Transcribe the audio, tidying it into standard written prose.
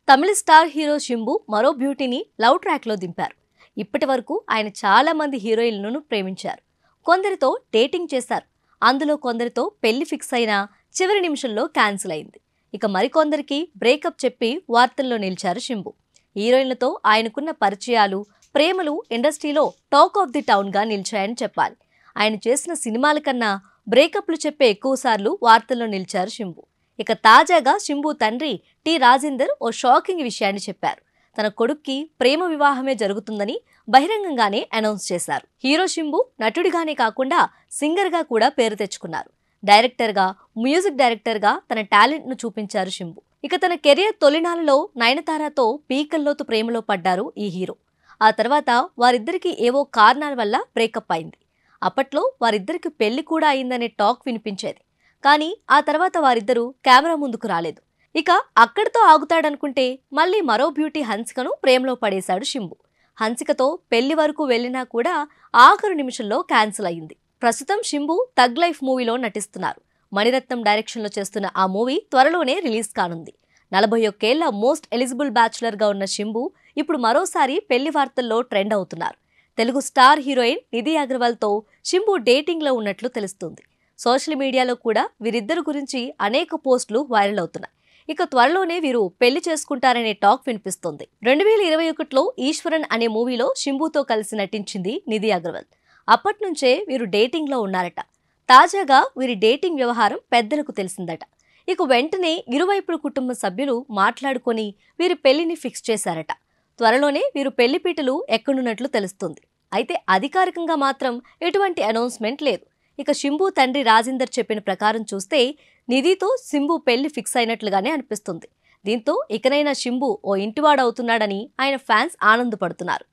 తమిళ star hero Simbu మరో బ్యూటీని love ట్రాక్లో దింపారు. ఇప్పటి వరకు ఆయన చాలా మంది హీరోయిన్లను ప్రేమించారు. కొందరితో డేటింగ్ చేశారు. అందులో కొందరితో పెళ్లి ఫిక్స్ అయినా చివరి నిమిషంలో క్యాన్సిల్ అయింది. ఇక మరికొందరికి బ్రేకప్ చెప్పి వార్తల్లో నిలిచారు శింబు. హీరోయిన్లతో ఆయనకున్న పరిచయాలు, ప్రేమలు ఇండస్ట్రీలో టాక్ ఆఫ్ ది టౌన్ గా నిలిచాయని చెప్పాలి. ఆయన చేసిన సినిమాల కన్నా బ్రేకప్లు చెప్పే ఎక్కువసార్లు వార్తల్లో నిలిచారు శింబు. ఇక తాజాగా శింబు తండ్రి టి రాజేందర్ ఓ షాకింగ్ విషయాన్ని చెప్పారు. తన కొడుక్కి ప్రేమ వివాహమే జరుగుతుందని బహిరంగంగానే అనౌన్స్ చేశారు. హీరో శింబు నటుడిగానే కాకుండా సింగర్గా కూడా పేరు తెచ్చుకున్నారు. డైరెక్టర్గా, మ్యూజిక్ డైరెక్టర్గా తన టాలెంట్ ను చూపించారు శింబు. ఇక తన కెరియర్ తొలినాళ్లలో నయనతారతో పీకల్లోతు ప్రేమలో పడ్డారు ఈ హీరో. ఆ తర్వాత వారిద్దరికి ఏవో కారణాల వల్ల బ్రేకప్ అయింది. అప్పట్లో వారిద్దరికి పెళ్లి కూడా అయిందనే టాక్ వినిపించేది. కానీ ఆ తర్వాత వారిద్దరూ కెమెరా ముందుకు రాలేదు. ఇక అక్కడితో ఆగుతాడనుకుంటే మళ్ళీ మరో బ్యూటీ హన్సికను ప్రేమలో పడేశాడు శింబు. హన్సికతో పెళ్లి వరకు వెళ్లినా కూడా ఆఖరు నిమిషంలో క్యాన్సిల్ అయింది. ప్రస్తుతం శింబు తగ్ లైఫ్ మూవీలో నటిస్తున్నారు. మణిరత్నం డైరెక్షన్లో చేస్తున్న ఆ మూవీ త్వరలోనే రిలీజ్ కానుంది. 41 ఏళ్ల మోస్ట్ ఎలిజిబుల్ బ్యాచులర్ గా ఉన్న శింబు ఇప్పుడు మరోసారి పెళ్లి వార్తల్లో ట్రెండ్ అవుతున్నారు. తెలుగు స్టార్ హీరోయిన్ నిధి అగర్వాల్తో శింబు డేటింగ్ లో ఉన్నట్లు తెలుస్తుంది. సోషల్ మీడియాలో కూడా వీరిద్దరు గురించి అనేక పోస్టులు వైరల్ అవుతున్నాయి. ఇక త్వరలోనే వీరు పెళ్లి చేసుకుంటారనే టాక్ వినిపిస్తోంది. 2021లో ఈశ్వరన్ అనే మూవీలో శింబుతో కలిసి నటించింది నిధి అగర్వాల్. అప్పటి నుంచే వీరు డేటింగ్ లో ఉన్నారట. తాజాగా వీరి డేటింగ్ వ్యవహారం పెద్దలకు తెలిసిందట. ఇక వెంటనే ఇరువైపుల కుటుంబ సభ్యులు మాట్లాడుకొని వీరి పెళ్లిని ఫిక్స్ చేశారట. త్వరలోనే వీరు పెళ్లిపీటలు ఎక్కనున్నట్లు తెలుస్తుంది. అయితే అధికారికంగా మాత్రం ఎటువంటి అనౌన్స్మెంట్ లేదు. ఇక శింబు తండ్రి రాజేందర్ చెప్పిన ప్రకారం చూస్తే నిధితో శింబు పెళ్లి ఫిక్స్ అయినట్లుగానే అనిపిస్తుంది. దీంతో ఇకనైనా శింబు ఓ ఇంటివాడవుతున్నాడని ఆయన ఫ్యాన్స్ ఆనందపడుతున్నారు.